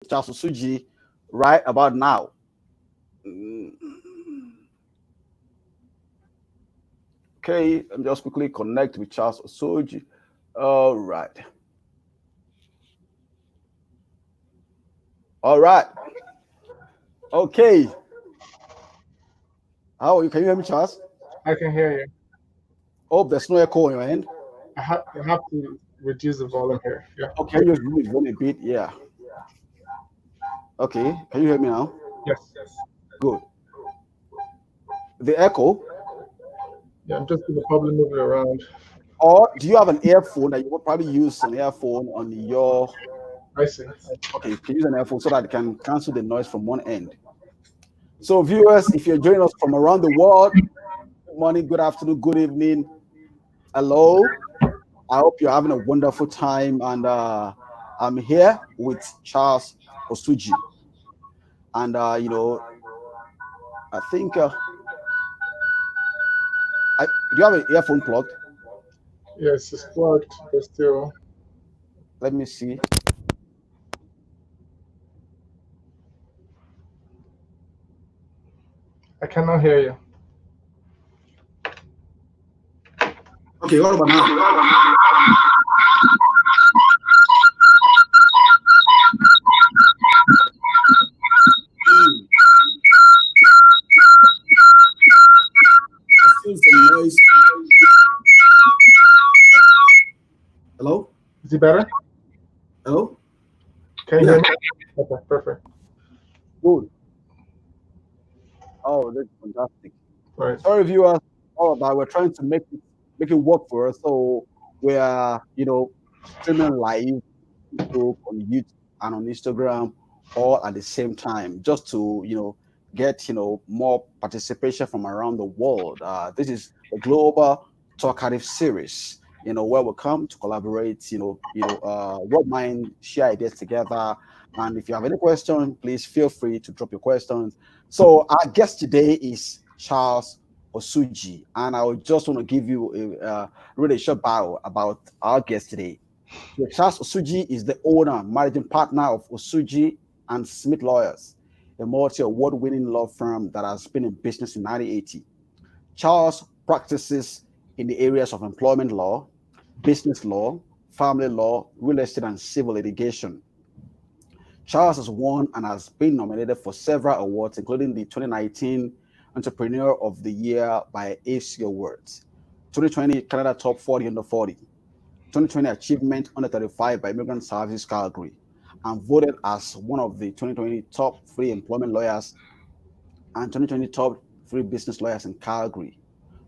Charles Osuji right about now. Mm, Okay, let me just quickly connect with Charles Osuji. All right. All right. Okay. How are you? Can you hear me, Charles? I can hear you. Oh, there's no echo on your end. I have to reduce the volume here. Yeah. Okay, just move it a bit. Yeah. Okay. Can you hear me now? Yes. Good. The echo. Yeah, I'm just gonna probably move it around. Or do you have an earphone that you would probably use an earphone on your? I see. Okay, you can use an earphone so that it can cancel the noise from one end. So, viewers, if you're joining us from around the world, good morning, good afternoon, good evening, hello. I hope you're having a wonderful time. And I'm here with Charles Osuji. And, I think, do you have an earphone plugged? Yes, it's plugged, but still, Let me see. I cannot hear you. Okay, what about now? Hmm, I feel some noise. Hello? Is it better? Hello? Can you Yeah, hear me? Okay, perfect. good. Oh, that's fantastic. Right. Sorry, viewers, all of that. We're trying to make it work for us. So we are, streaming live Facebook, on YouTube, and on Instagram, all at the same time, just to get more participation from around the world. This is the Global Talkative Series. Where we come to collaborate. What mind share ideas together. And if you have any questions, please feel free to drop your questions. So our guest today is Charles Osuji, and I would just want to give you a really short bio about our guest today. So Charles Osuji is the owner, managing partner of Osuji and Smith Lawyers, a multi-award-winning law firm that has been in business in 1980. Charles practices in the areas of employment law, business law, family law, real estate, and civil litigation. Charles has won and has been nominated for several awards, including the 2019 Entrepreneur of the Year by AC Awards, 2020 Canada Top 40 Under 40, 2020 Achievement Under 35 by Immigrant Services Calgary, and voted as one of the 2020 top three employment lawyers and 2020 top three business lawyers in Calgary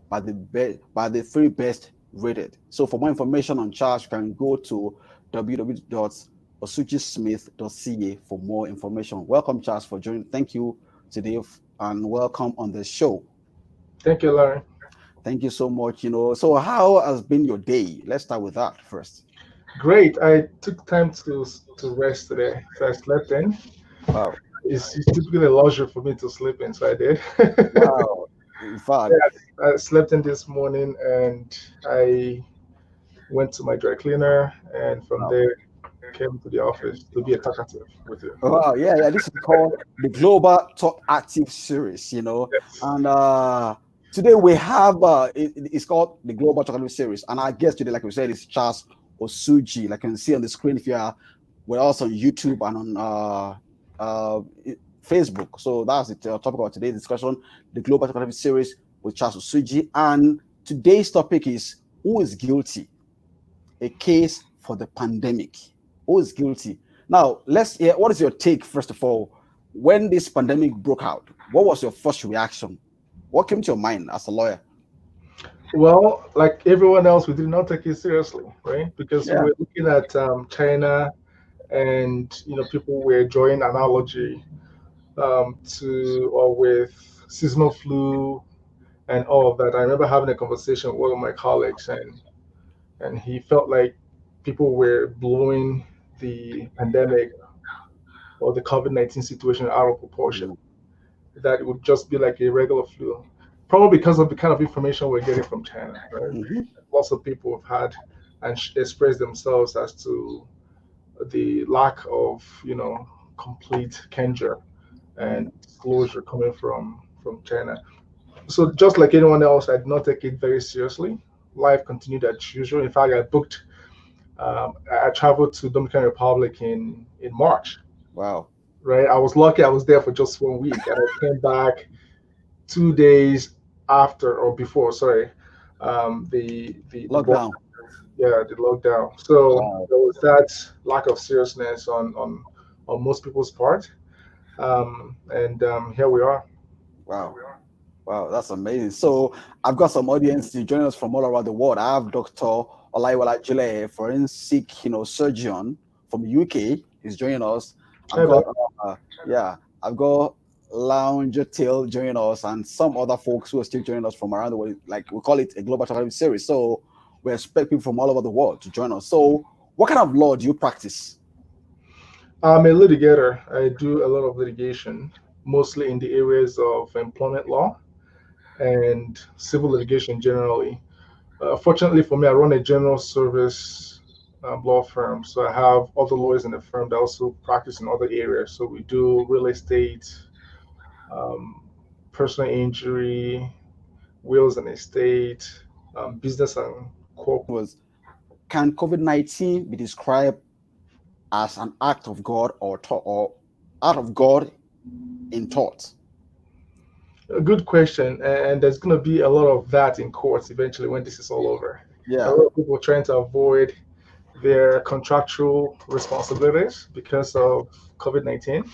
by the three best rated. So for more information on Charles, you can go to www.osujismith.ca for more information. Welcome, Charles, for joining. Thank you today and welcome on the show. Thank you, Larry. Thank you so much. So how has been your day? Let's start with that first. Great. I took time to rest today, so I slept in. Wow. It's typically a luxury for me to sleep in, so I did. Wow. In fact, Yes, I slept in this morning, and I went to my dry cleaner, and from wow. there came to the office to be a talkative with you. Wow. Yeah, yeah. This is called the Global Talk Active Series, Yes. And today we have it's called the Global Talk Active Series. And our guest today, like we said, is Charles Osuji. Like you can see on the screen if you are we're also on YouTube and on Facebook. So that's the topic of today's discussion, the Global Talk Active Series with Charles Osuji. And today's topic is who is guilty? A case for the pandemic. Who is guilty? Now, let's hear what is your take, first of all, when this pandemic broke out? What was your first reaction? What came to your mind as a lawyer? Well, like everyone else, we did not take it seriously, right? Because we Yeah. were looking at China, and people were drawing analogy to or with seasonal flu and all of that. I remember having a conversation with one of my colleagues, and he felt like people were blowing the pandemic or the COVID-19 situation out of proportion. Mm, That it would just be like a regular flu, probably because of the kind of information we're getting from China, right? mhm, Lots of people have had and expressed themselves as to the lack of, complete candor Mm. and disclosure coming from China. So just like anyone else, I did not take it very seriously. Life continued as usual. In fact, I booked. I traveled to Dominican Republic in March. Wow. Right, I was lucky. I was there for just 1 week, and I came back 2 days after or before. Sorry, the border, Lockdown. yeah, the lockdown. So Wow. there was that lack of seriousness on most people's part, and here we are. Wow. Wow, that's amazing. So I've got some audience to join us from all around the world. I have Dr. Olaiwala Jule, forensic, surgeon from UK. He's joining us. I've Hi there. got, yeah, I've got Lounge Tail joining us, and some other folks who are still joining us from around the world. Like we call it a global travel series. So we expect people from all over the world to join us. So, what kind of law do you practice? I'm a litigator. I do a lot of litigation, mostly in the areas of employment law and civil litigation generally. Fortunately for me, I run a general service law firm, so I have other lawyers in the firm that also practice in other areas. So we do real estate, um, personal injury, wills and estate, business and corp. Was can COVID-19 be described as an act of God or out of God in thought? A good question, and there's going to be a lot of that in courts eventually when this is all over. A Yeah, lot of people are trying to avoid their contractual responsibilities because of COVID-19,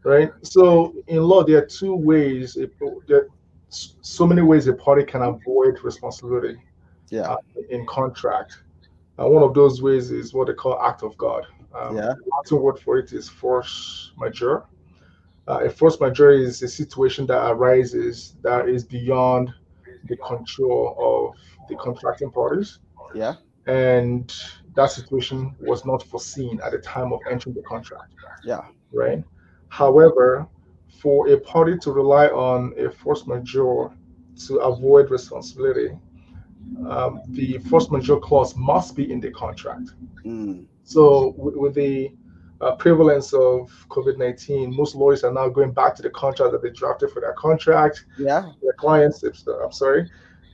right? So in law, there are two ways, there are so many ways a party can avoid responsibility yeah, uh, in contract. One of those ways is what they call act of God. yeah, The Latin word for it is force majeure. A force majeure is a situation that arises that is beyond the control of the contracting parties, yeah, and that situation was not foreseen at the time of entering the contract, yeah. right? Mm, However, for a party to rely on a force majeure to avoid responsibility, the force majeure clause must be in the contract. mm, So, with the prevalence of COVID-19, most lawyers are now going back to the contract that they drafted for their contract, yeah, their clients, I'm sorry,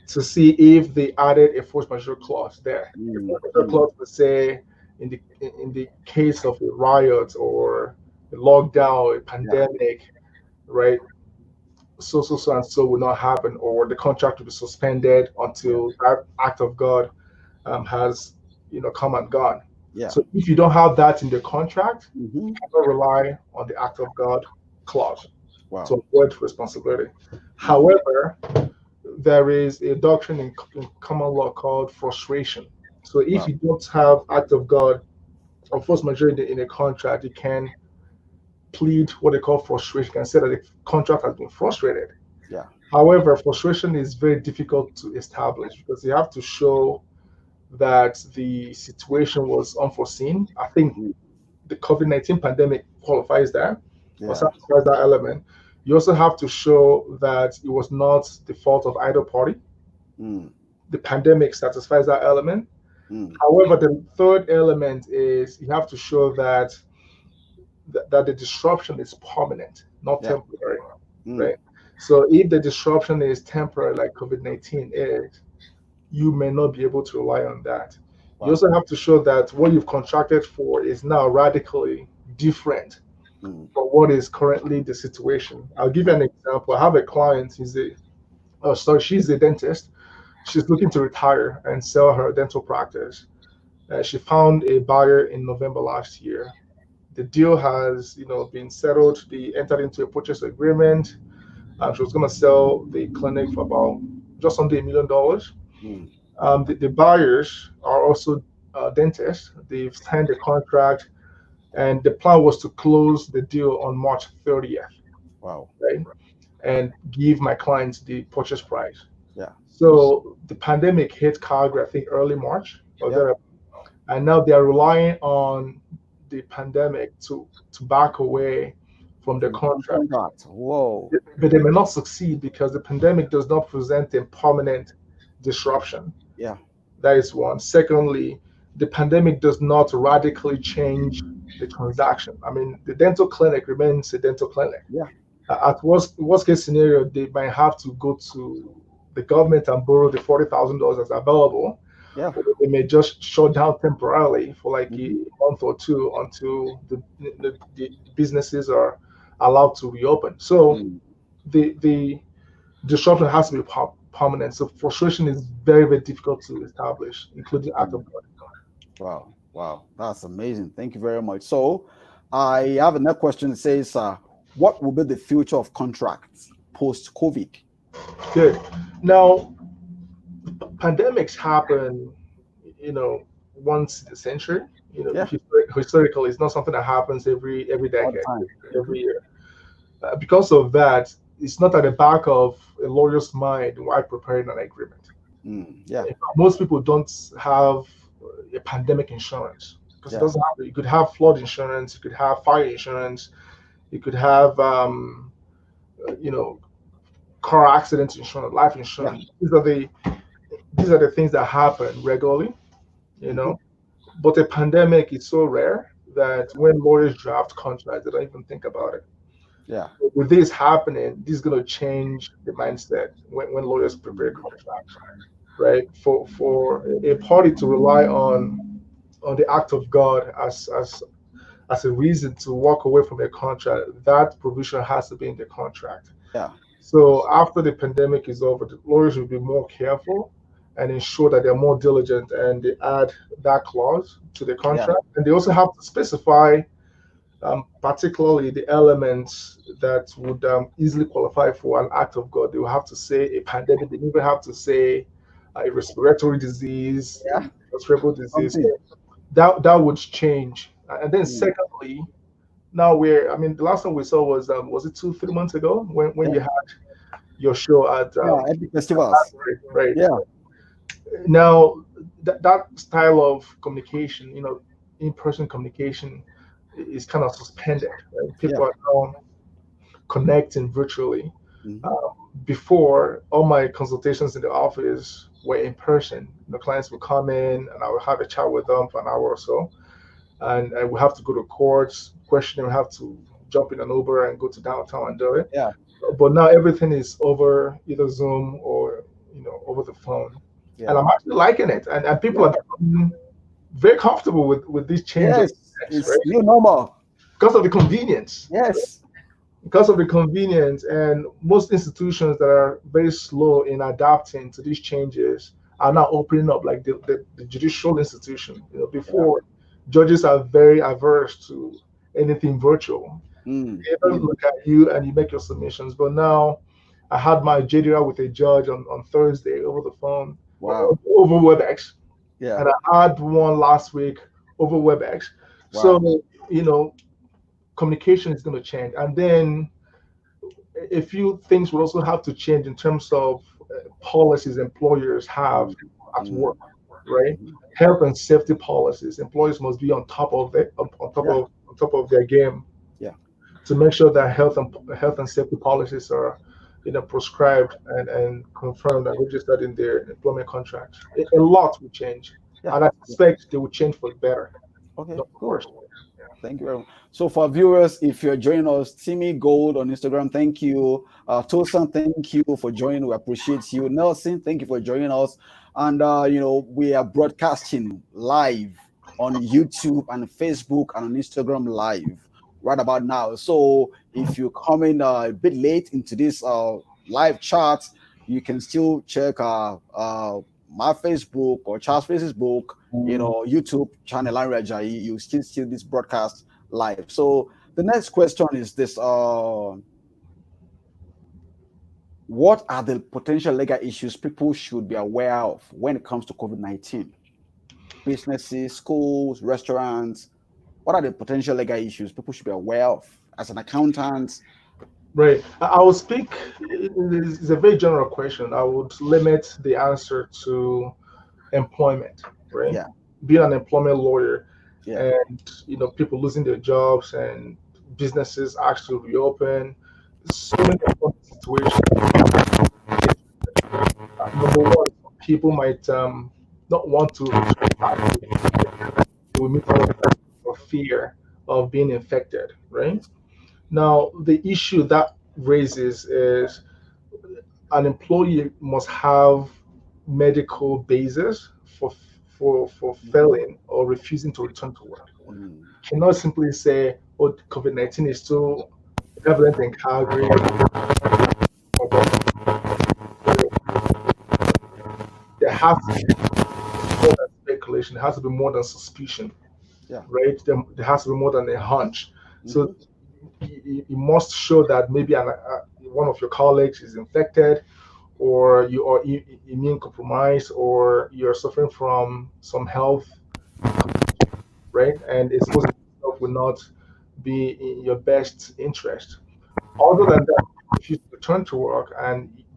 to see if they added a force majeure clause there. A mm, force majeure mm, clause would say, in the case of a riot or a lockdown, a yeah, pandemic, right? So and so will not happen, or the contract will be suspended yeah, until that act of God has come and gone. yeah. So if you don't have that in the contract, you Hmm. cannot rely on the act of God clause Wow. to avoid responsibility. Mm, However, there is a doctrine in common law called frustration. So if wow. you don't have act of God or force majeure in a contract, you can plead what they call frustration. You can say that the contract has been frustrated. Yeah. However, frustration is very difficult to establish because you have to show that the situation was unforeseen. I think Mm, the COVID-19 pandemic qualifies that or yeah. satisfies that element. You also have to show that it was not the fault of either party. Mm, The pandemic satisfies that element. mm, However, the third element is you have to show that the disruption is permanent, not yeah. temporary, Mm, right? So if the disruption is temporary, like COVID-19 is, you may not be able to rely on that. You wow. also have to show that what you've contracted for is now radically different Mm, from what is currently the situation. I'll give you mm, an example. I have a client, she's a dentist. She's looking to retire and sell her dental practice. She found a buyer in November last year. The deal has, been settled. They entered into a purchase agreement. She was going to sell the clinic for about just under $1 million. mm, The buyers are also dentists. They've signed the contract, and the plan was to close the deal on March 30th, wow. right? And give my clients the purchase price. Yeah. So the pandemic hit Calgary, I think, early March or Yep. there, and now they are relying on the pandemic to back away from the From contract. that. Whoa. But they may not succeed because the pandemic does not present a permanent disruption. Yeah. That is one. Secondly, the pandemic does not radically change the transaction. I mean, the dental clinic remains a dental clinic. Yeah. At worst case scenario, they might have to go to the government and borrow the $40,000 that's available, Yeah. or they may just shut down temporarily for like a Mhm. month or two until the businesses are allowed to reopen. So Mm. the disruption has to be permanent. So frustration is very, very difficult to establish, including act of Mm. God. Wow. Wow. That's amazing. Thank you very much. So I have another question that says, what will be the future of contracts post COVID? Good. Now, pandemics happen, once in a century. Yeah. Historically, it's not something that happens every All the decade, time. every year. Because of that, it's not at the back of a lawyer's mind while preparing an agreement. Yeah. In fact, most people don't have a pandemic insurance because it Yeah. doesn't have. You could have flood insurance, you could have fire insurance, you could have, you know, car accident insurance, life Yeah. insurance. These are the things that happen regularly, you Hmm. know. But a pandemic is so rare that when lawyers draft contracts, they don't even think about it. Yeah. With this happening, this is going to change the mindset when lawyers prepare Mm. contracts, right? For a party to rely on the act of God as a reason to walk away from a contract, that provision has to be in the contract. Yeah. So after the pandemic is over, the lawyers will be more careful and ensure that they're more diligent and they add that clause to the Yeah. contract. And they also have to specify, particularly the elements that would easily qualify for an act of God. They will have to say a pandemic. They even have to say a respiratory disease, Yeah. respiratory disease. Something. That would change. And then Mm. secondly, now I mean, the last time we saw was it 2 3 months ago when Yeah. you had your show at Yeah. Epic festivals. right. Yeah. Now that style of communication, in-person communication is kind of suspended. Right? Yeah. People are now connecting virtually. Hmm. Uh, Before, all my consultations in the office were in person. The clients would come in, and I would have a chat with them for an hour or so, and I would have to go to courts, question them, have to jump in an Uber and go to downtown and do it. Yeah. But now everything is over either Zoom or over the phone, and Yeah. I'm actually liking it. And people Yeah. are becoming very comfortable with this change of Yes. text, It's right? new normal. Because of the convenience. Yes. Because of the convenience, and most institutions that are very slow in adapting to these changes are now opening up, like the judicial institution. Yeah. Before, judges are very averse to anything virtual. Mm. They don't Mm. look at you and you make your submissions. But now, I had my JDR with a judge on Thursday over the phone, Wow. over WebEx, Yeah. and I had one last week over WebEx. Wow. So, you know, communication is going to change. And then a few things will also have to change in terms of policies employers have Mm. at work, Mm. right? Mhm. Health and safety policies. Employees must be on top of it, Yeah. on top of their game Yeah. to make sure that health and safety policies are, prescribed and confirmed and registered in their employment contracts. A lot will change, Yeah. and I suspect they will change for the better, Okay. not for Cool. worse. Thank you very much. So for viewers, if you're joining us, Timmy Gold on Instagram, thank you. Tosan, thank you for joining. We appreciate you. Nelson, thank you for joining us. And we are broadcasting live on YouTube and Facebook and on Instagram live right about now. So if you come in a bit late into this live chat, you can still check my Facebook or Charles' Facebook, YouTube channel and Rajayi, you still see this broadcast live. So the next question is this: what are the potential legal issues people should be aware of when it comes to COVID-19? Businesses, schools, restaurants. What are the potential legal issues people should be aware of as an accountant? Right. I will speak. It's a very general question. I would limit the answer to employment, right? Yeah, Being an employment lawyer, yeah, and people losing their jobs and businesses actually reopen. So many important situations. Number one, people might not want to return back to, they will meet a lot of fear of being infected, right? Now, the issue that raises is an employee must have medical basis for Mm-hmm. failing or refusing to return to work. Mm. Cannot simply say, "Oh, COVID-19 is too prevalent in Calgary." Or there has to be more than speculation. There has to be more than suspicion, Yeah. right? There has to be more than a hunch. So Mm-hmm. you must show that maybe one of your colleagues is infected, or you are immune compromised, or you're suffering from some health, right? And exposing yourself will not be in your best interest. Other than that, if you return to work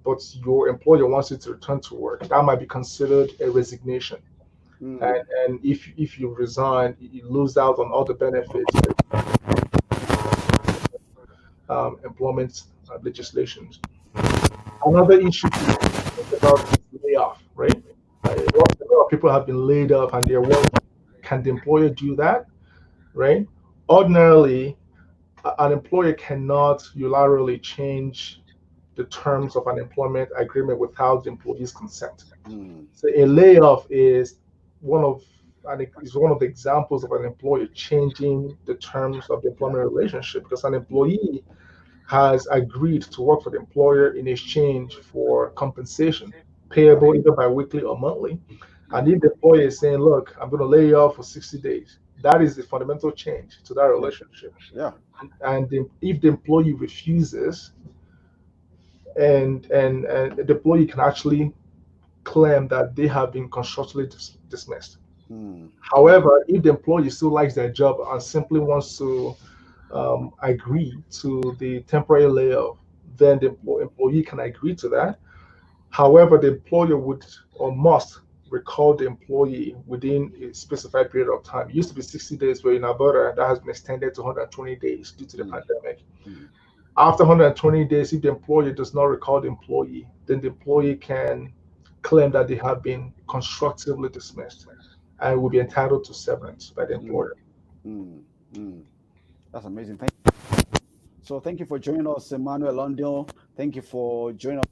but your employer wants you to return to work, that might be considered a resignation. Mm. And if you resign, you lose out on all the benefits, employment legislations. Another issue to think about is layoff, right? A lot of people have been laid off, and they're wondering, can the employer do that, right? Ordinarily, an employer cannot unilaterally change the terms of an employment agreement without the employee's consent. Mm. So a layoff one of is one of the examples of an employer changing the terms of the Yeah. employment relationship, because an employee has agreed to work for the employer in exchange for compensation payable either bi-weekly or monthly. And Mm. if the employer is saying, "Look, I'm going to lay you off for 60 days," that is a fundamental change to that Yeah. relationship. Yeah. And if the employee refuses, and the employee can actually claim that they have been constructively dismissed. Mm. Mm. However, if the employee still likes their job and simply wants to agree to the temporary layoff, then the employee can agree to that. However, the employer would or must recall the employee within a specified period of time. It used to be 60 days, but in Alberta, that has been extended to 120 days due to the Mm. pandemic. Mm. After 120 days, if the employer does not recall the employee, then the employee can claim that they have been constructively dismissed and will be entitled to severance by the Mm. employer. Mm. Mm. That's amazing. So thank you for joining us, Emmanuel London. Thank you for joining us.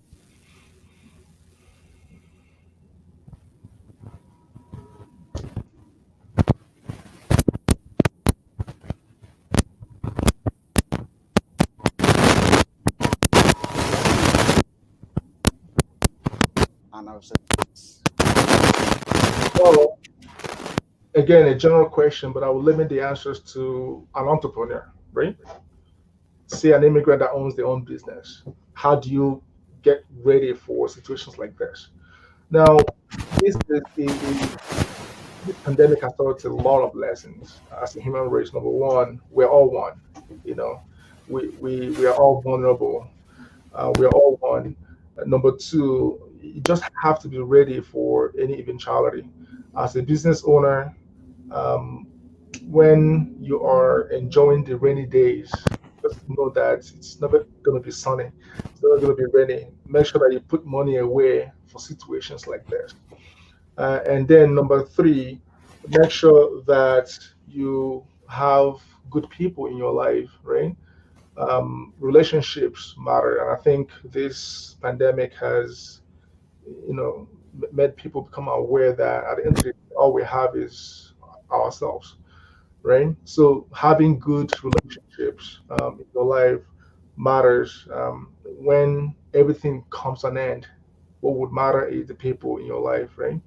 And I'll say, Well, again, a general question, but I will limit the answers to an entrepreneur, right? Say an immigrant that owns their own business. How do you get ready for situations like this? Now, this is this pandemic has taught us a lot of lessons as a human race. Number one, we're all one. You know, we are all vulnerable. We are all one. Number two, you just have to be ready for any eventuality. As a business owner, um, when you are enjoying the rainy days, just know that it's never going to be sunny. It's never going to be rainy. Make sure that you put money away for situations like this. And then number three, make sure that you have good people in your life, right? Relationships matter, and I think this pandemic has, made people become aware that at the end of the day, all we have is ourselves, right? So having good relationships in your life matters. When everything comes to an end, what would matter is the people in your life, right?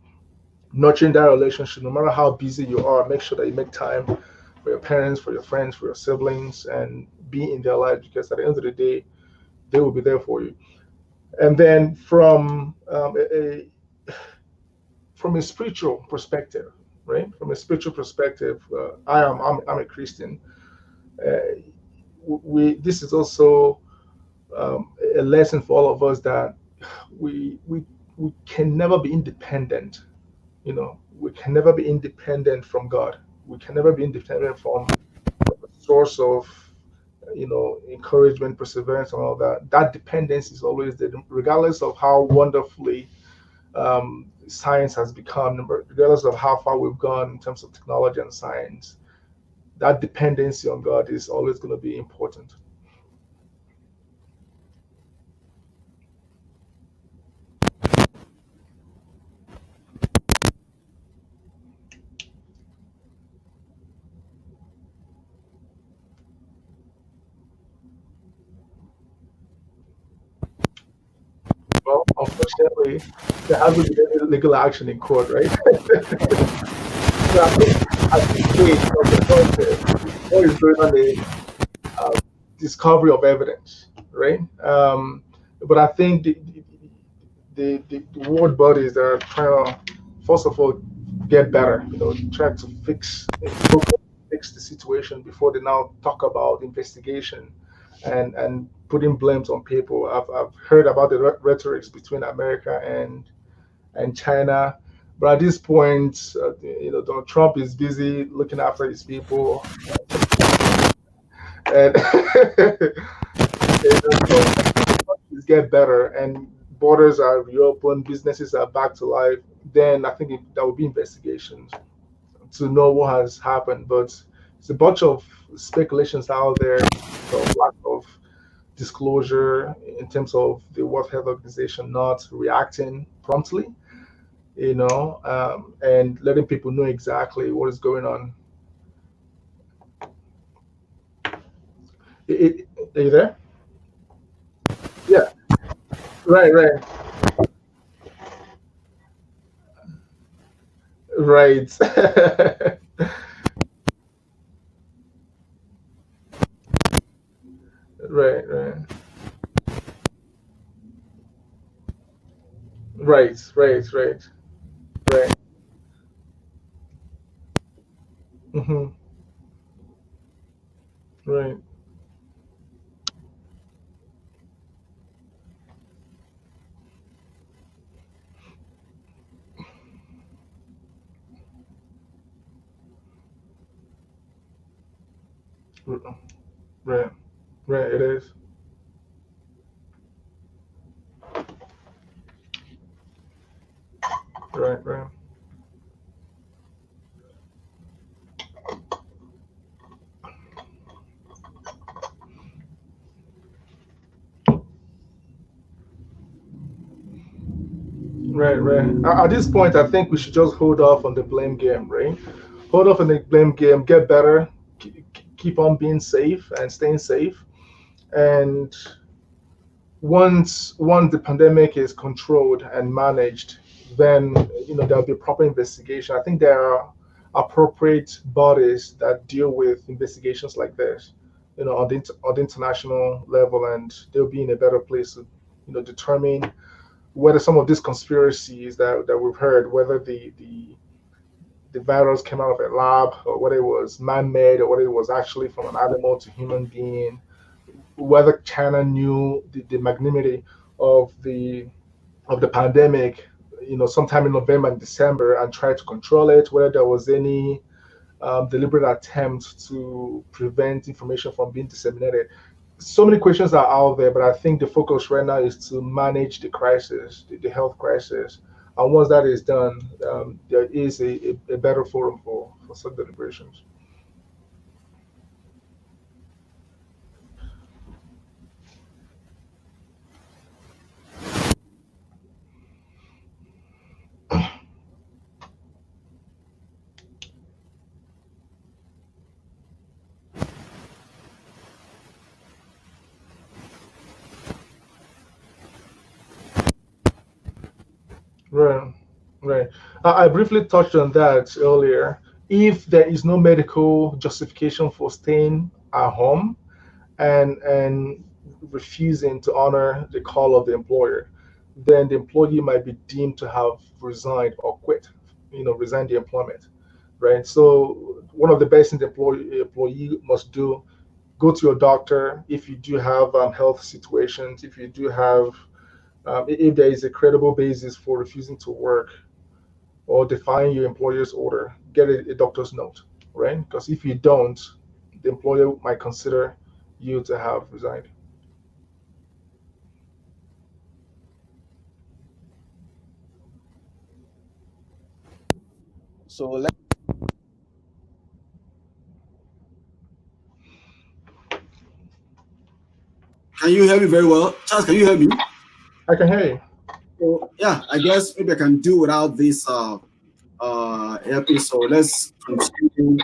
Nurturing that relationship, no matter how busy you are, make sure that you make time for your parents, for your friends, for your siblings, and be in their life, because at the end of the day, they will be there for you. And then from a spiritual perspective, right? From a spiritual perspective, I'm a Christian. Uh, we This is also a lesson for all of us that we we we can never be independent. We can never be independent from God. We can never be independent from a source of encouragement, perseverance, and all that. That dependence is always there, regardless of how wonderfully science has become, regardless of how far we've gone in terms of technology and science. that dependency on God is always going to be important. Well, unfortunately, there hasn't been any legal action in court, right? So at this stage of the process, what is going on is discovery of evidence, right? But I think the world bodies that are trying to, first of all, get better, try to fix the situation before they now talk about investigation and putting blames on people. I've heard about the rhetorics between America and China. But at this point, Donald Trump is busy looking after his people, and so things get better and borders are reopened, businesses are back to life, then I think there will be investigations to know what has happened. But it's a bunch of speculations out there, of lack of disclosure in terms of the World Health Organization not reacting promptly, and letting people know exactly what is going on. Are you there? Yeah. Right. Right. Right. Right. Right. Right. Right. Right. Right. Hmm. Right. Right. Right. It is. Right. Right. Right. Right. At this point, I think we should just hold off on the blame game. Right. Hold off on the blame game. Get better. Keep on being safe and staying safe. And once the pandemic is controlled and managed, then there'll be proper investigation. I think there are appropriate bodies that deal with investigations like this, on the international level, and they'll be in a better place to determine whether some of these conspiracies that we've heard, whether the virus came out of a lab or whether it was man-made or whether it was actually from an animal to human being, whether China knew the magnitude of the pandemic, sometime in November and December, and tried to control it, whether there was any deliberate attempt to prevent information from being disseminated. So many questions are out there, but I think the focus right now is to manage the crisis, the health crisis. And once that is done, there is a better forum for such deliberations. Right, right. I briefly touched on that earlier. If there is no medical justification for staying at home and refusing to honor the call of the employer, then the employee might be deemed to have resigned or quit, resign the employment, right? So one of the best things the employee must do, go to your doctor if you do have health situations, if you do have if there is a credible basis for refusing to work or defying your employer's order, get a doctor's note, right? Because if you don't, the employer might consider you to have resigned. So let Can you hear me very well? Charles, can you hear me? I can hear you. So, yeah, I guess maybe I can do without this episode. Let's continue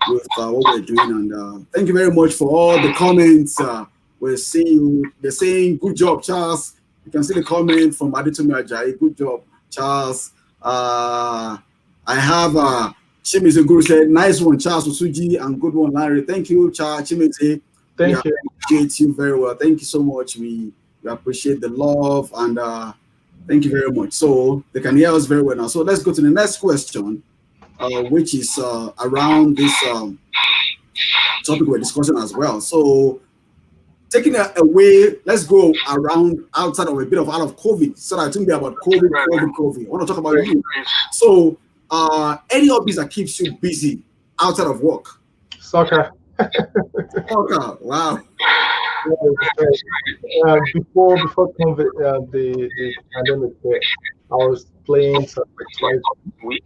with what we're doing. And thank you very much for all the comments. We're seeing you. They're saying, good job, Charles. You can see the comment from Aditumi Ajayi. Good job, Charles. I have Chimize Guru said, nice one, Charles Osuji, and good one, Larry. Thank you, Charles Chimize. We Thank you. appreciate you very well. Thank you so much. We appreciate the love and thank you very much. So they can hear us very well now. So let's go to the next question, which is around this topic we're discussing as well. So taking it away, let's go around outside of a bit of out of COVID. So that it won't be about COVID. I want to talk about you. So any hobbies that keeps you busy outside of work? Soccer. Soccer. Wow. Before COVID, the pandemic hit, I was playing soccer twice a week.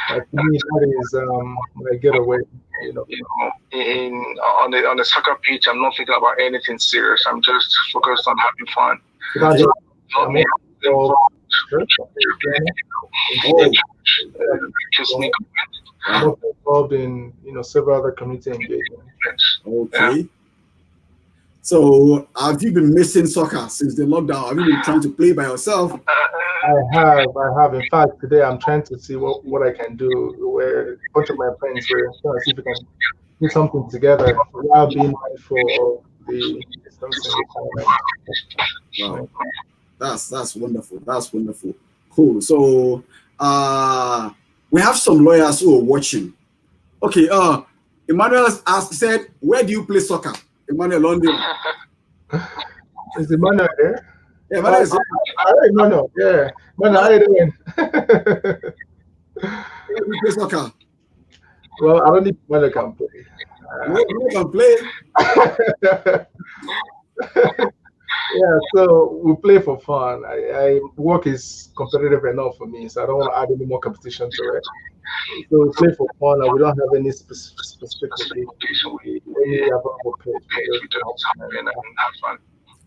To me, that is my getaway. You know, in on the soccer pitch, I'm not thinking about anything serious. I'm just focused on having fun. Because I'm also Keeps me involved in several other community engagements. Okay. So have you been missing soccer since the lockdown? Have you been trying to play by yourself? I have. In fact, today I'm trying to see what I can do. Where a bunch of my friends were trying to see if we can do something together while being mindful of the distancing requirements. Wow. That's wonderful. That's wonderful. Cool. So we have some lawyers who are watching. Okay, Emmanuel said, where do you play soccer? Emmanuel London. Is Emmanuel there? Yeah, Emmanuel is Emmanuel. Yeah. Emmanuel, how you doing? Where do you play soccer? Well, I don't think Emmanuel can play. You can play. Yeah, so we play for fun. Work is competitive enough for me, so I don't want to add any more competition to it. So we play for fun, and we don't have any specific location. We only have a page.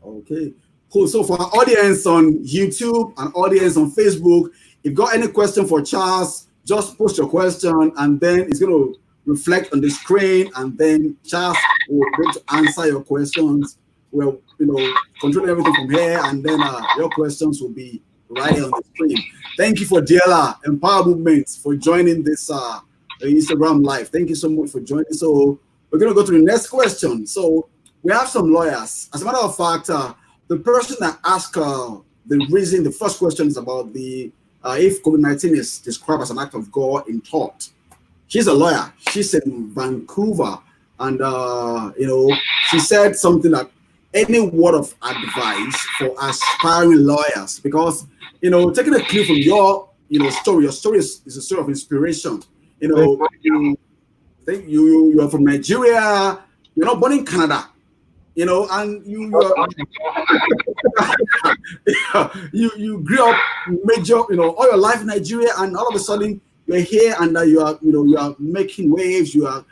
Okay, cool. So for our audience on YouTube and audience on Facebook, if you got any question for Charles, just post your question, and then it's going to reflect on the screen, and then Charles will be able to answer your questions. We'll control everything from here, and then your questions will be right on the screen. Thank you for DLR Empower Movement for joining this Instagram live. Thank you so much for joining. So we're going to go to the next question. So we have some lawyers. As a matter of fact, the person that asked the first question is about the if COVID-19 is described as an act of God in thought. She's a lawyer. She's in Vancouver, and she said something that any word of advice for aspiring lawyers, because taking a clue from your story is a story of inspiration. You think you're from Nigeria, you're not born in Canada, and you grew up major, all your life in Nigeria, and all of a sudden you're here and you are making waves, you are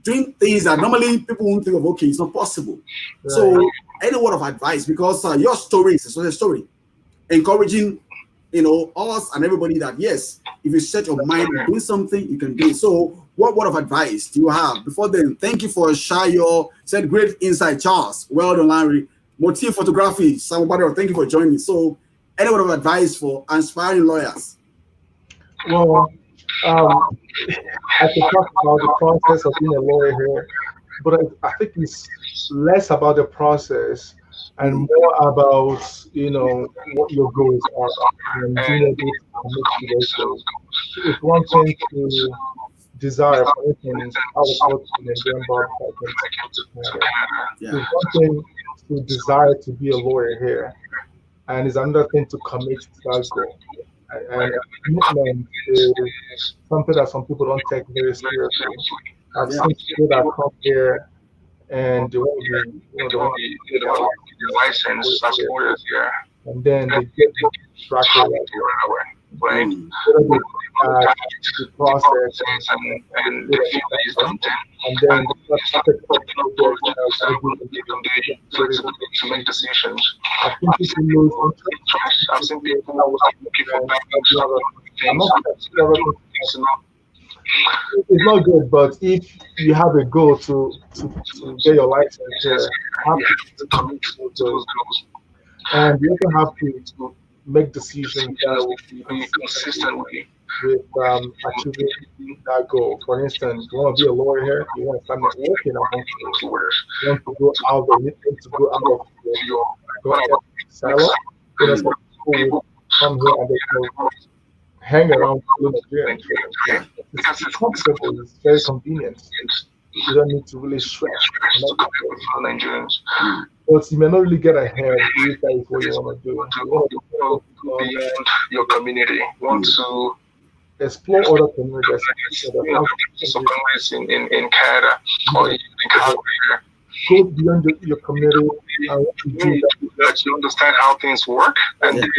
doing things that normally people won't think of. Okay, it's not possible. Right. So any word of advice, because your story is a story encouraging us and everybody that yes, if you set your mind on doing something, you can do it. So what word of advice do you have? Before then, thank you for sharing said great insight, Charles. Well done, Larry. Motif photography, somebody, thank you for joining. So any word of advice for aspiring lawyers? Well, I could talk about the process of being a lawyer here, but I think it's less about the process and more about what your goals are and being able to commit to those goals. It's one thing to desire, for instance, I was working in Denver. It's one thing to desire to be a lawyer here, and it's another thing to commit to that goal. And commitment is something that some people don't take very seriously. I've seen people that come here and they want to be, your license as lawyers here, and then they get distracted. right? The process And the feeling is done and then the started flexibility to make decisions. I think people lose interest. I've seen people looking for banks, I'm not things, it's not good, but if you have a goal to get your license here, you have to commit to those goals. And you also have to make decisions that will be consistent with achieving that goal. For instance, you want to be a lawyer here, you want to start networking among lawyers. You want to go out there, you need to go out of your silo. People come here and they can hang around Nigerians. It's comfortable, it's very convenient. You don't need to really stress. Nigerians. But you may not really get ahead if that is what you want to do. You want to go beyond your community. You want to explore other communities. In Canada or in Calgary. Go beyond your community. And you understand how things work, and then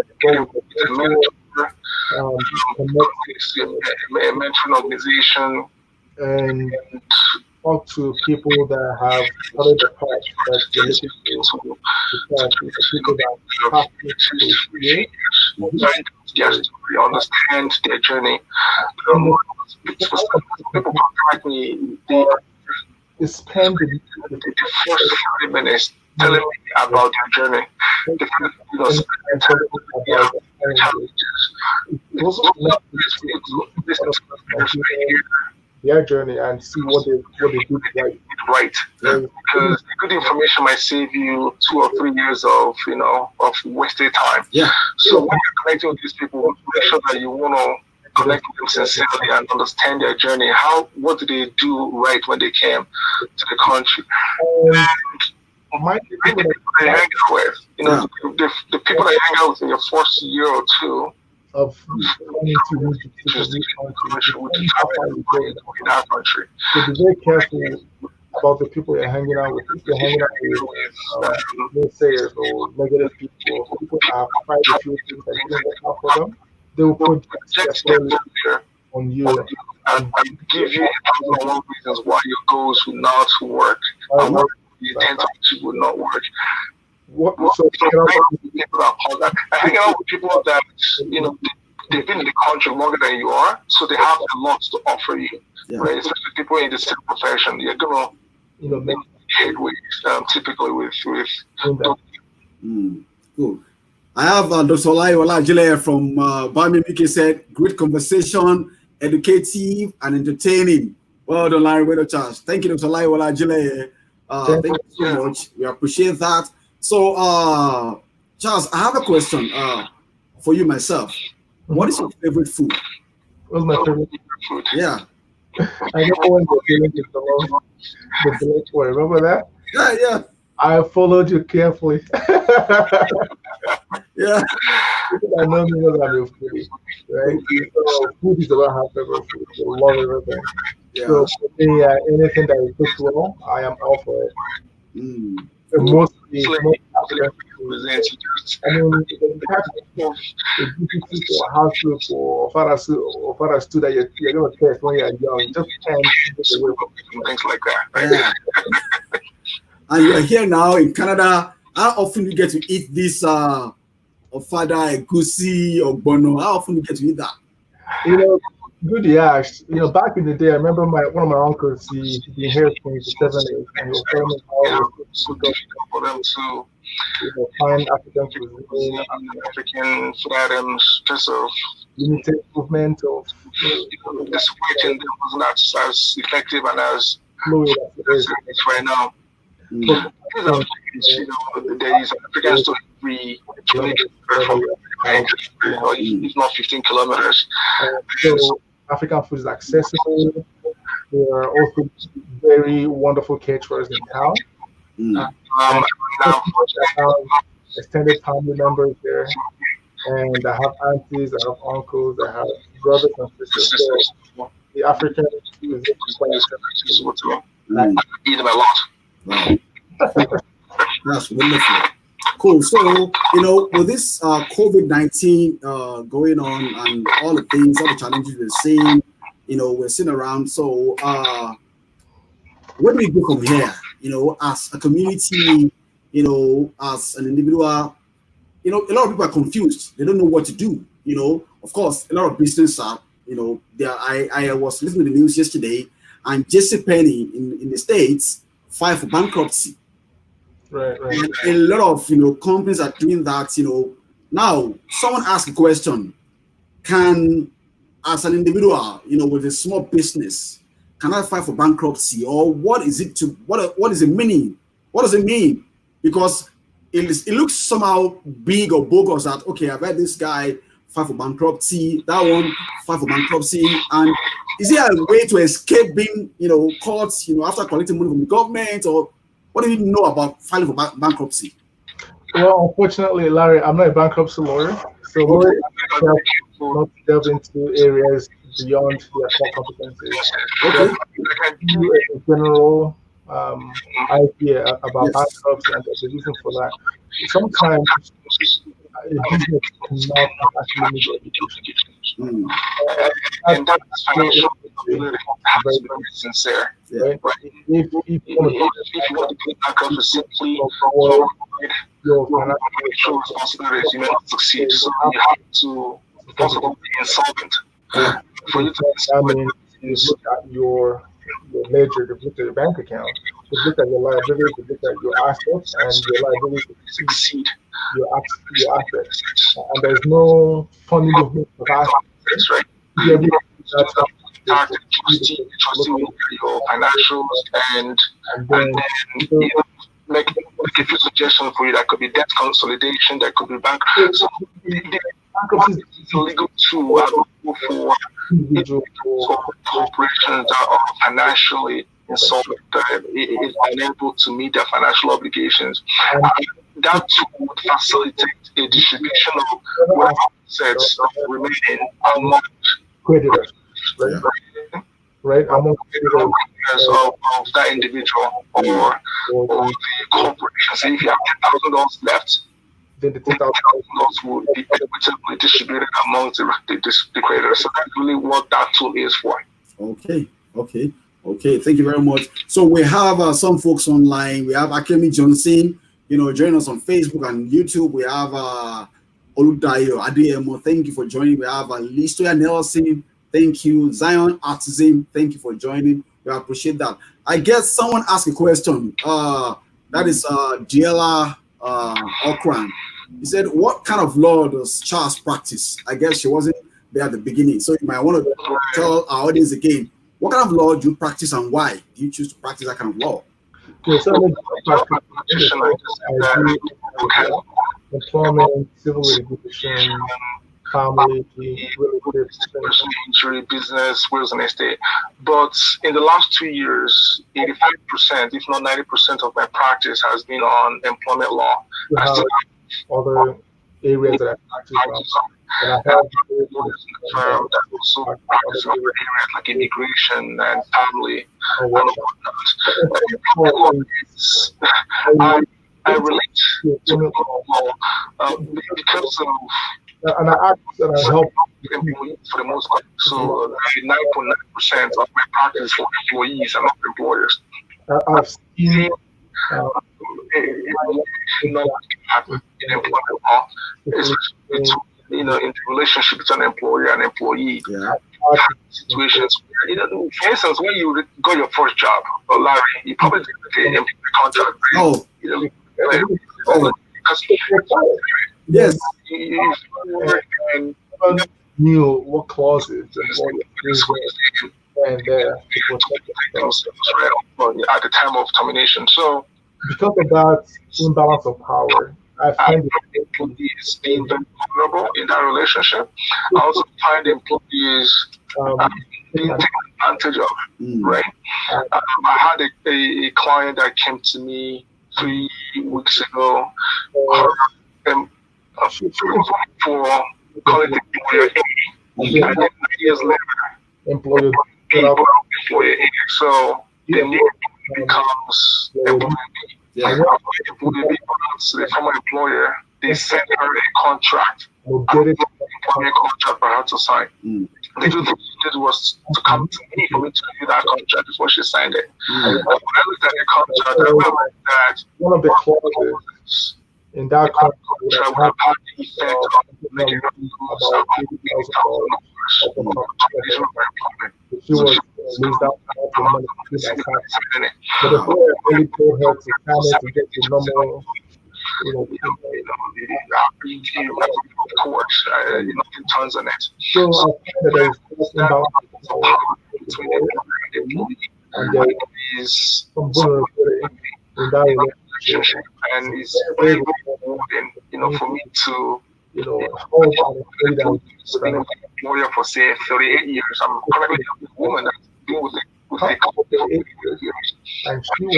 a mentoring organization and talk to people that have started the path that you're looking to people that have you understand their journey. People contact me, they spend the first 30 minutes telling me about their journey. Their journey and see what they did right. Because good information might save you 2 or 3 years of wasted time. Yeah. So when you're connecting with these people, make sure that you want to connect with them sincerely and understand their journey. What did they do right when they came to the country? My people that you hang out with, the people that you hang out with in your first year or two of coming to that country. So be very careful about the people you're hanging out with. If you're hanging out with naysayers or negative people that have tried a few things that didn't work out for them, they will put their on you and give you one reasons why your goals will not work and what you intend to will not work. Hanging out with people that they've been in the country longer than you are, so they have a lot to offer you. Yeah. Right? Especially people in the same profession, you're gonna make headway typically with. Cool. I have Dr. Olayiwola Ajile from Bami Miki said, great conversation, educative and entertaining. Well done, Larry Weather Charles. Thank you, Dr. Olayiwola Ajile. Thank you so much. We appreciate that. So, Charles, I have a question for you myself. What is your favorite food? What's my favorite food? Yeah. I know when the feeling is the black boy. Remember that? Yeah. I followed you carefully. Yeah. I know me know that I'm a foodie, right? So food is about half favorite food. I love everything. Yeah. So for me, anything that is cooked well, I am all for it. Mostly African food. I mean, the type of house soup or fara stew that you're going to taste when you're young, just can't get away from things like that. Yeah. And you're here now in Canada. How often do you get to eat this ofada, egusi, or bono? How often do you get to eat that? Good you asked. Back in the day, I remember one of my uncles, he'd been here since 7 years, and he was telling me how it was so difficult for them to find African cuisine, African food items, just of limited movement of the supply chain wasn't as effective and as fluid as it is right now. But there is African store every kilometer from if not 15 kilometers. So African food is accessible. There are also very wonderful caterers in town. I have extended family members there, and I have aunties, I have uncles, I have brothers and sisters. So the African food is quite accessible. I eat them a lot. Wow. That's wonderful. Cool. So, with this COVID-19 going on and all the things, all the challenges we're seeing, we're seeing around. So where do we go from here? As a community, as an individual, a lot of people are confused. They don't know what to do. Of course, a lot of business are, I was listening to the news yesterday, and JCPenney in the States filed for bankruptcy. Right. And a lot of, companies are doing that, Now, someone asked a question, can, as an individual, with a small business, can I file for bankruptcy? Or what is it what is it meaning? What does it mean? Because it looks somehow big or bogus that, okay, I've had this guy file for bankruptcy, that one file for bankruptcy. And is there a way to escape being, caught, after collecting money from the government? Or what do you know about filing for bankruptcy? Well, unfortunately, Larry, I'm not a bankruptcy lawyer, so lawyers not delve into areas beyond their core competencies. Okay. I can give you a general idea about bankruptcy and the reason for that. Sometimes a business cannot actually meet the obligations. And that's financial responsibility has to be sincere. Right? If you want to be bankruptcy simply your financial responsibilities, you may not succeed. So you have to possibly be insolvent. For you to you look at your ledger, you look at your bank account, you look at your liabilities, you look at your assets, and your liabilities to succeed your assets. And there's no funny movement of assets. Right. Trusting your financials and then make a few suggestions for you. That could be debt consolidation, that could be bank. So bankruptcy is a legal tool for individual corporations that are financially insolvent, is unable to meet their financial obligations. That tool would facilitate a distribution of whatever assets remaining among creditors, right? Among creditors of that individual or the corporation. So if you have $10,000 left, then the $10,000 will be equitably distributed among the creditors. So that's really what that tool is for. Okay. Thank you very much. So we have some folks online. We have Akemi Johnson, join us on Facebook and YouTube. We have Oludayo Adeyemo. Thank you for joining. We have Listoya Nelson. Thank you. Zion Artisan. Thank you for joining. We appreciate that. I guess someone asked a question. That is Diela Okran. He said, what kind of law does Charles practice? I guess she wasn't there at the beginning. So you might want to tell our audience again, what kind of law do you practice and why do you choose to practice that kind of law? Okay, so employment, civil litigation, family, personal injury, business, wills and estate. But in the last 2 years, 85%, if not 90% of my practice has been on employment law. I still have other areas that I practice on. And I have that also practice other areas like immigration and family and whatnot. I relate to law because of and I act and I help employees for the most part. So 99.9% of my practice is for employees and not employers. I've seen not happen in employment law, especially in the relationship between an employer and employee. Yeah. Situations where, for instance, when you got your first job, Larry, you probably didn't get a contract. Oh. Because yes. You knew what clauses and at the time of termination. So because of that imbalance of power, I find employees being very vulnerable in that relationship. I also find employees being taken advantage of, right? I had a client that came to me 3 weeks ago for calling the employer A, and then 9 years later, employer A. So the becomes employer B. Yeah. Employer B to the former employer, they send her a contract. Get it employment contract for her to sign. The two things she did was to come to me for me to review that contract before she signed it. When I looked at the contract, I realized that one of the clauses in that contract would have had the effect of making her lose about $80,000 of the for employment. she was lose that amount of money to do that tax. But the lawyer really told her to sign it to get the normal, of course, tons on it. So I find that there is imbalance between the employee and there is some vulnerability in that relationship. And it's very rewarding, for me to hold on and say that been with a lawyer for say 38 years. I'm currently a woman that's been with a couple for 38 years. And she was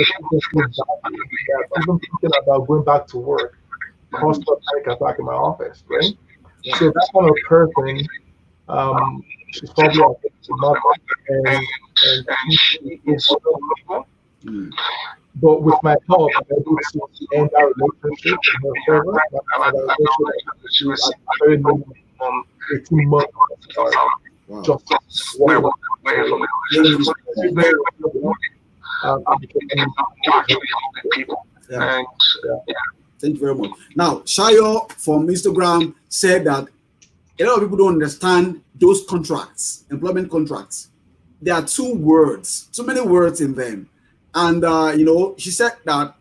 even thinking about going back to work, caused a panic attack in my office, right? So that kind of person, she's probably a mother, and she is but with my help, I'm able to end our relationship in her favor. She was very minimum 18 months just walk away from the relationship. Actually helping people. And thank you very much. Now, Shayo from Instagram said that a lot of people don't understand those contracts, employment contracts. There are too many words in them. And, she said that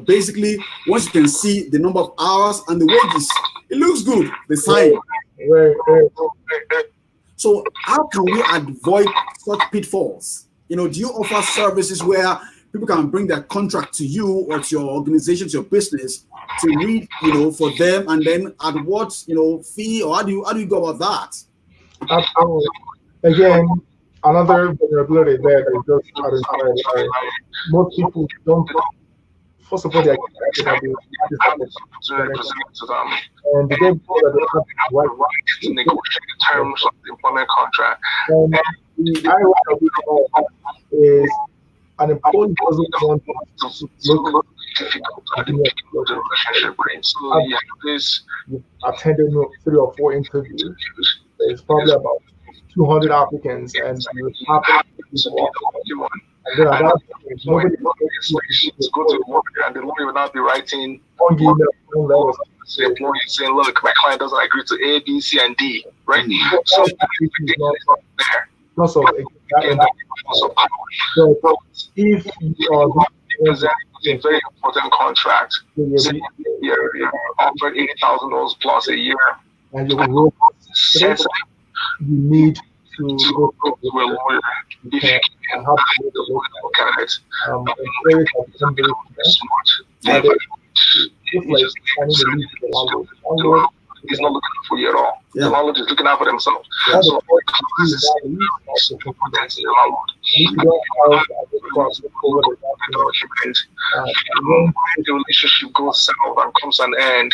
basically, once you can see the number of hours and the wages, it looks good, the sign. So how can we avoid such pitfalls? Do you offer services where people can bring their contract to you or to your organization, to your business to read, for them, and then at what, fee, or how do you go about that? Absolutely. Again, another vulnerability there that is just identified. Most people don't. First of all, they are and they don't know that they have the right to negotiate the terms of the employment contract. And the irony of it all is an employee doesn't want to look difficult at the beginning of the relationship, right? So you have this. You've attended 3 or 4 interviews. There's probably about 200 applicants, and you happen to be one. And then at that point, nobody to go to work, and the lawyer will not be writing on email letters to the employee saying, "Look, my client doesn't agree to A, B, C, and D." Right? So there. Also, so if you are a very important contract, you're offered $80,000 plus a year, and you need to go to a lawyer if you can have a local candidate. He's not looking for you at all. The landlord is looking out for themselves. So this is important in the landlord. When the relationship goes south and comes to an end,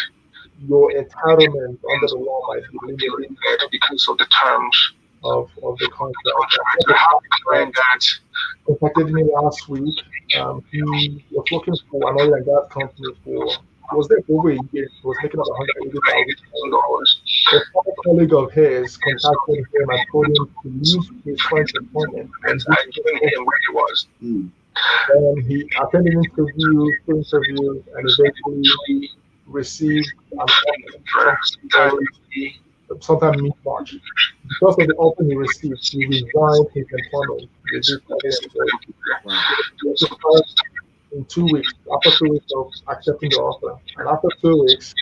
your entitlement under the law might be limited because of the terms of the contract. I have a client that contacted me last week. He was working for an oil and gas company was there for over a year. He was making up $180,000. A former colleague of his contacted him and told him to leave his current employment and I given him where he was. And he attended interviews, and eventually received an offer sometime mid-March. Because of the offer he received, he resigned his employment in 2 weeks, after 2 weeks of accepting the offer. And after 2 weeks,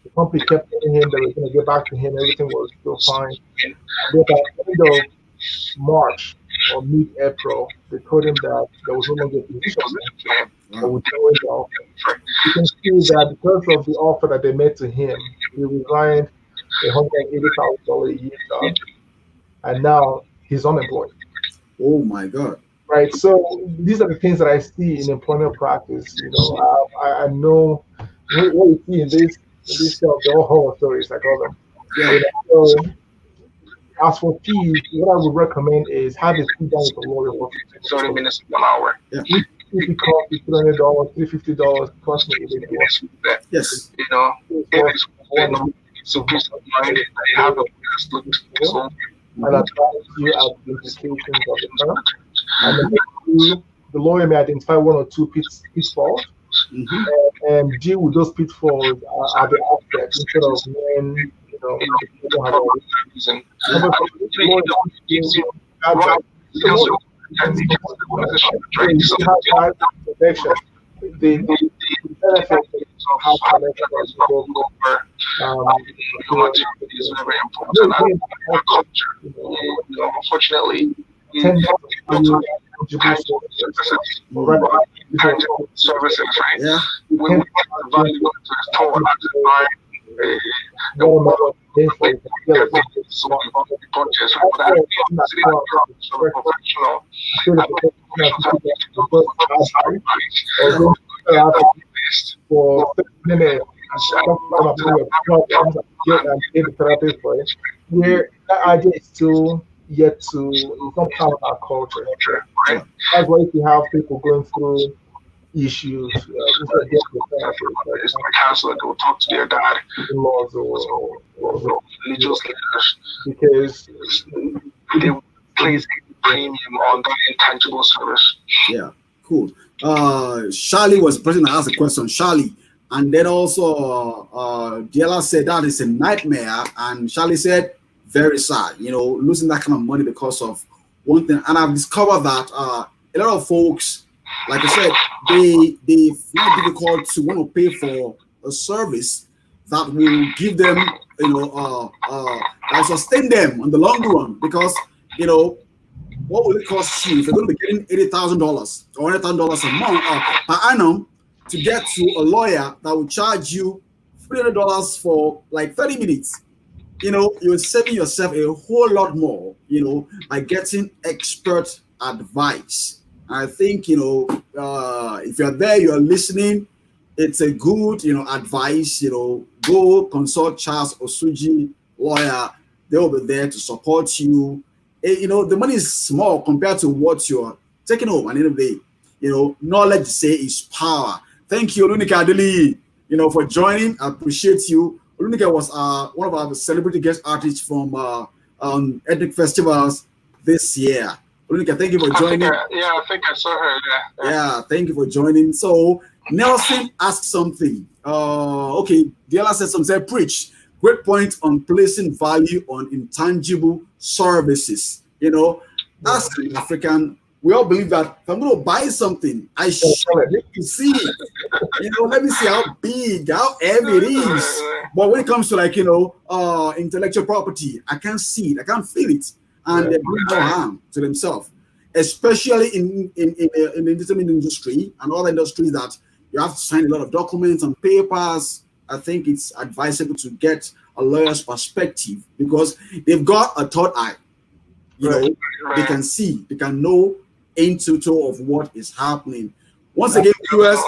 the company kept telling him that they were going to get back to him, everything was still fine. And then by the end of March or mid-April, they told him that there was no longer a position that would join the offer. You can see that because of the offer that they made to him, he resigned $180,000 a year job, and now he's unemployed. Oh my God! Right. So these are the things that I see in employment practice. I know what you see in these the horror stories, I call them. Yeah. So as for fees, what I would recommend is have a sit down with a lawyer for 30 minutes, 1 hour. Yeah. If it costs $300, $350, trust me, it is. Yes. It is so peace of mind that you have a just looked so and advise you as the implications of the term. And the lawyer may identify one or two pitfalls and deal with those pitfalls at the outset instead of when people have already. The benefits of how connections go over is very important. And our culture, unfortunately, services, right? Yeah. When we value to the store at the time, so we purchase, but I think a professional, for 30 minutes where that idea is still yet to become part of our culture. Right? That's why if you have people going through issues, it's like counselor that will talk to their dad, laws or religious leaders, because they place a premium on that intangible service. Yeah, cool. Charlie was the person that asked the question, Charlie. And then also, Diela said that is a nightmare. And Charlie said, very sad, losing that kind of money because of one thing. And I've discovered that a lot of folks, like I said, they find it difficult to want to pay for a service that will give them, that will sustain them on the long run. Because, what will it cost you if you're going to be getting $80,000 or $100,000 a month per annum to get to a lawyer that will charge you $300 for like 30 minutes? You're saving yourself a whole lot more, by getting expert advice. I think, if you're there, you're listening, it's a good, advice, go consult Charles Osuji, lawyer. They'll be there to support you. The money is small compared to what you're taking home. And at the end of the day, knowledge, say, is power. Thank you, Olunika Adeli, for joining. I appreciate you. Olunika was one of our celebrity guest artists from ethnic festivals this year. Olunika, thank you for joining. I think I saw her. Yeah, thank you for joining. So Nelson asked something. Okay, Diela said something. Said, preach. Great point on placing value on intangible services. As an African, we all believe that if I'm going to buy something, I should see it. Let me see how big, how heavy it is. But when it comes to intellectual property, I can't see it, I can't feel it, and they bring no harm to themselves. Especially in the entertainment industry and other industries that you have to sign a lot of documents and papers. I think it's advisable to get a lawyer's perspective because they've got a third eye. They can see, they can know into of what is happening. Once again, viewers,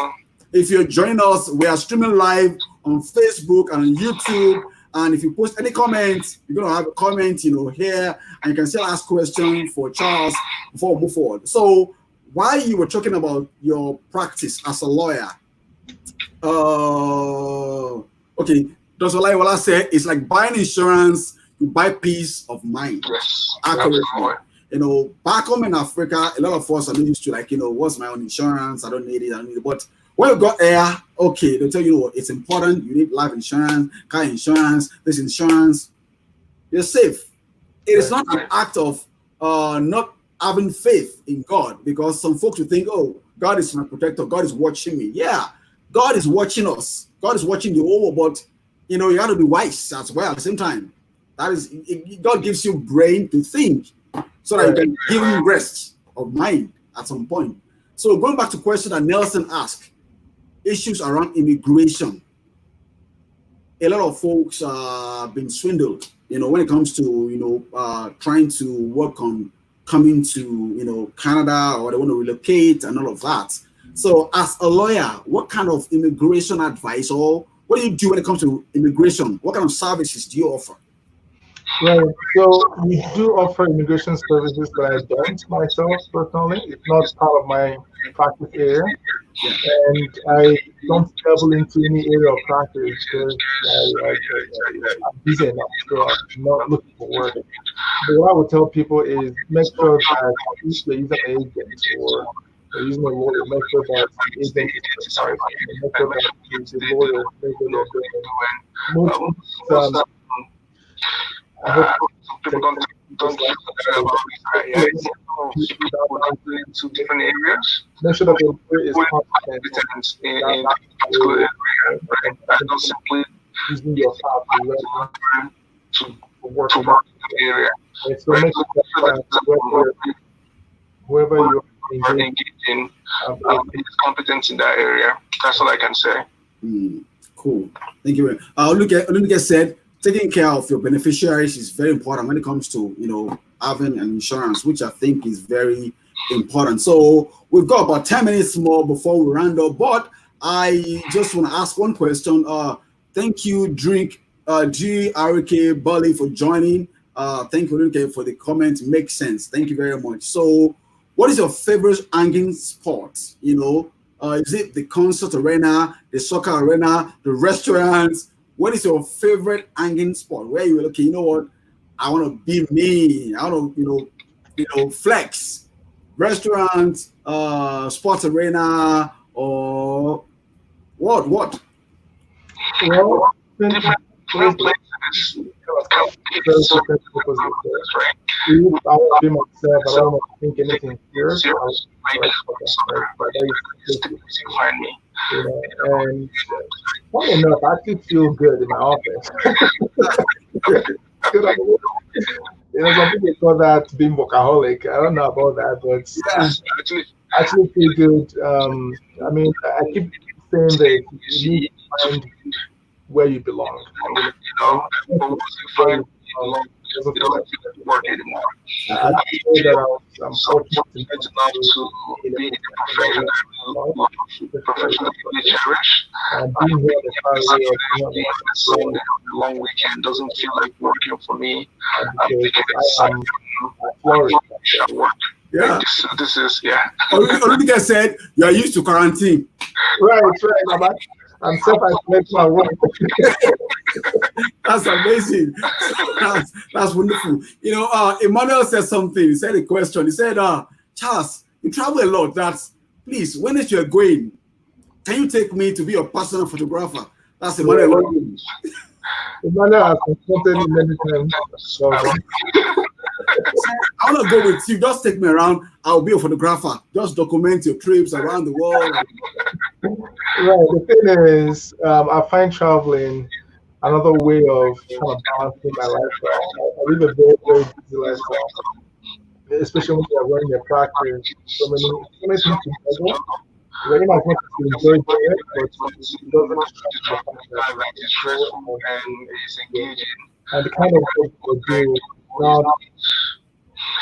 if you're joining us, we are streaming live on Facebook and on YouTube. And if you post any comments, you're going to have a comment, here, and you can still ask questions for Charles before we move forward. So while you were talking about your practice as a lawyer, okay, Dr. Olaiwola said it's like buying insurance, you buy peace of mind. Yes, accurately. Back home in Africa, a lot of us are used to what's my own insurance? I don't need it. But when you got there, okay, they'll tell you, it's important. You need life insurance, car insurance, this insurance. You're safe. It is not an act of not having faith in God, because some folks will think, oh, God is my protector. God is watching me. Yeah, God is watching us. God is watching you over, but you got to be wise as well at the same time. That is, God gives you brain to think so that you can give him rest of mind at some point. So going back to the question that Nelson asked, issues around immigration. A lot of folks have been swindled, when it comes to, trying to work on coming to, Canada, or they want to relocate and all of that. So as a lawyer, what kind of immigration advice, or what do you do when it comes to immigration? What kind of services do you offer? Right. So we do offer immigration services, but I don't myself personally. It's not part of my practice area, Yeah. and I don't dabble into any area of practice because I'm busy enough, so I'm not looking for work. But what I would tell people is make sure that if you're using an agent or you're using a lawyer, make sure that the agent is certified and make sure that the lawyer knows what they're doing. Most um, I hope People don't feel that about it. Yeah, it's people don't go into different areas. make sure that the lawyer is competent Competence in in that that particular area, area, right? And not simply using your staff to learn to to work to in work that in the area. area. So Right? make So sure that whoever you're are engaged engaging is is competent in that area. That's all I can say. Cool. Thank you. Look at said taking care of your beneficiaries is very important when it comes to having an insurance, which I think is very important. So we've got about 10 minutes more before we round up, but I just want to ask one question. Thank you, GRK Bali, for joining. Thank you, Luke, for the comment. Makes sense. Thank you very much. So, what is your favorite hanging spot? Is it the concert arena, the soccer arena, the restaurants? What is your favorite hanging spot where you're okay? You know what? I want to be me. I want to, flex. Restaurant, sports arena, or what? well, Different places come very so different purposes. right. If I want to be myself, I don't want to think anything serious. I would Like soccer, but that it's is the music find me. and funny enough, I actually feel good in my office. Good. Some people call that being workaholic. I don't know about that, but Yeah. Actually, I actually feel good. I mean, I keep saying that you need to find where you belong. but once you find It doesn't you feel don't like feel work anymore. I feel that I'm So fortunate it's enough to be in a profession that you really cherish. being here on the Saturday or being on Being on a the Sunday on a long weekend doesn't feel like working for me because because I flourish. I work. Yeah. This is yeah. Olumide said you are used to quarantine. Right. I'm self-isolating my work. That's amazing. That's wonderful. Emmanuel said something. He said a question. He said, Charles, you travel a lot. Please, when is you're going, can you take me to be your personal photographer? That's Emmanuel. Emmanuel has confronted me many times. So, I want to go with you. Just take me around. I'll be a photographer. Just document your trips around the world. right. The thing is, I find traveling another way of kind of balancing my lifestyle. I live a very, very busy lifestyle, especially when you're running a practice. So many things to juggle. Very much want to enjoy it, but it doesn't distract the fact that It's stressful and it's engaging. and the kind of work we do now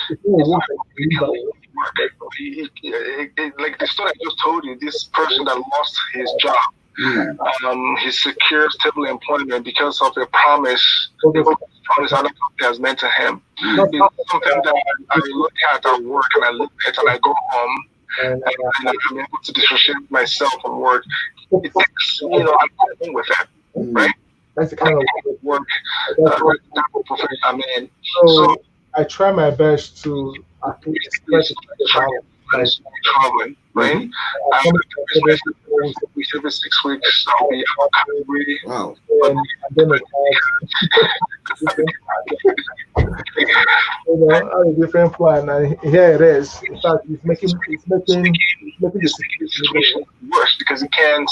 it's not work that you leave at work. Like the story I just told you, this person that lost his job, his secure, stable employment because of a promise another company has meant to him. It's something that I look at work and I look at and I go home and I'm able to dissociate myself from work. It takes, I'm done with that, right? That's the kind of work profession I'm in. So I try my best to at least try to balance traveling, right? Every 6 weeks, I'll be out of country. Wow. And then I have a different plan, and here it is. In fact, it's making the situation worse because you can't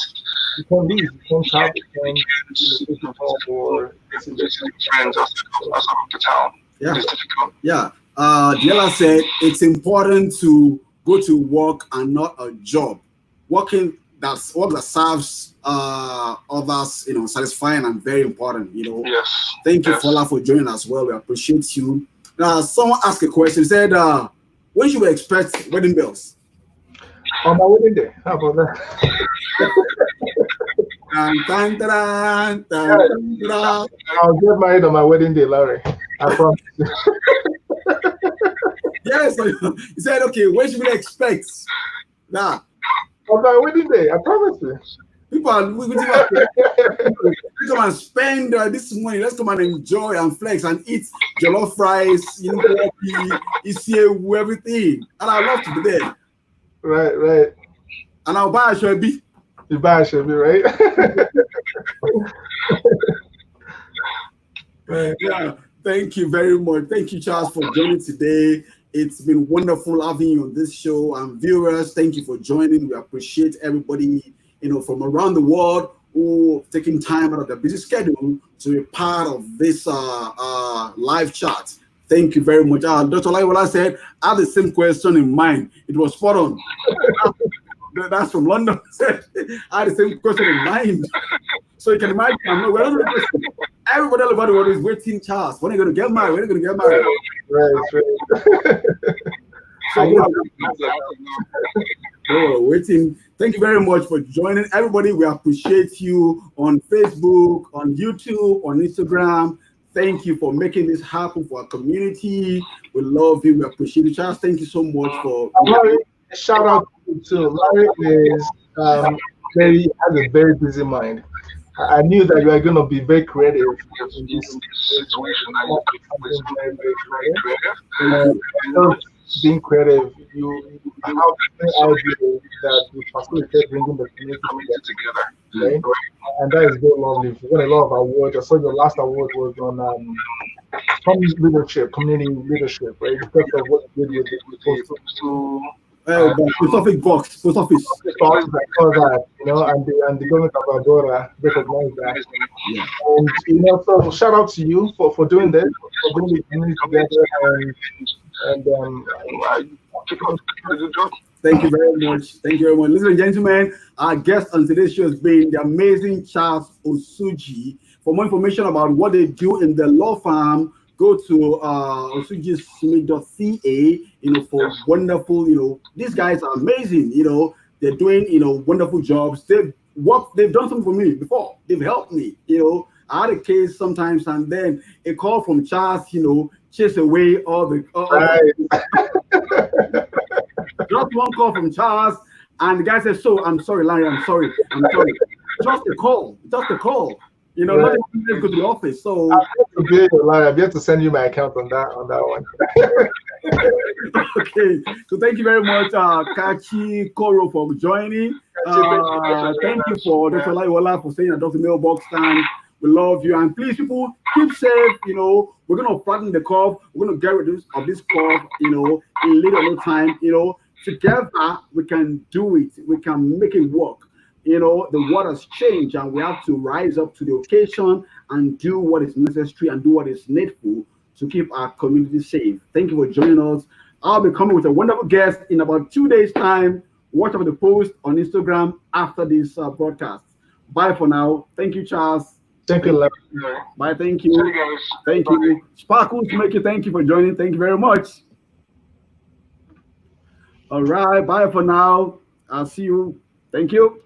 leave, you can't travel, you can't or visit friends outside of the town. Yeah. It's difficult. Yeah. Diela said it's important to go to work and not a job. Work that serves others, satisfying and very important. Yes. Thank you, Fola, for joining us. Well, we appreciate you. Someone asked a question. He said, when should we expect wedding bells? On my wedding day. How about that? Dun, dun, dun, dun, dun, dun. I'll get married on my wedding day, Larry. I promise. Yes, so you said, okay, when should we expect? Nah, On my wedding day, I promise you. people are we come and spend this money. Let's come and enjoy and flex and eat jollof rice, everything. And I love to be there. Right. And I'll buy a shobi. You buy a should be right. Right. Yeah, thank you very much. Thank you, Charles, for joining today. It's been wonderful having you on this show. And viewers, thank you for joining. We appreciate everybody, from around the world who taking time out of their busy schedule to be part of this live chat. Thank you very much. Dr. Laiwala said, I had the same question in mind. It was spot on. That's from London. I had the same question in mind. So you can imagine, everybody all about the world is waiting, Charles. When are you going to get married? When are you going to get married? Right. So waiting. Thank you very much for joining. Everybody, we appreciate you on Facebook, on YouTube, on Instagram. Thank you for making this happen for our community. We love you. We appreciate you, Charles. Thank you so much for. Shout out to you too. Larry is has a very busy mind. I knew that you are going to be very creative in this situation. Being creative, you have an idea that you facilitate bringing the community together. Right? And that is very lovely. You won a lot of awards. I saw your last award was on community leadership, right? Because of what you did with the post office box, post office. And the government of Agora recognize that. Yeah. And so shout out to you for doing this, for bringing the community together, and keep on the job. Thank you very much. Thank you very much. Ladies and gentlemen, our guest on today's show has been the amazing Charles Osuji. For more information about what they do in the law firm, go to osujismith.ca, for wonderful, these guys are amazing, they're doing, wonderful jobs. They've done something for me before. They've helped me, I had a case sometimes, and then a call from Charles, chase away all the just one call from Charles, and the guy said, "So I'm sorry, Larry, I'm sorry. Just a call. Not even let's go to the office." So I've yet to send you my account on that one. Okay, so thank you very much, Kachi Koro, for joining. Thank you for Dr. Laiwola for staying at Dr. Mailbox stand. We love you, and please, people, keep safe. We're gonna flatten the curve. We're gonna get rid of this curve. In little time. Together we can do it. We can make it work. The world has changed, and we have to rise up to the occasion and do what is necessary and do what is needful to keep our community safe. Thank you for joining us. I'll be coming with a wonderful guest in about 2 days' time. Watch out for the post on Instagram after this broadcast. Bye for now. Thank you, Charles. Thank you, Larry. Bye. Thank you. Thank you. Sparkles, make you. Thank you for joining. Thank you very much. All right. Bye for now. I'll see you. Thank you.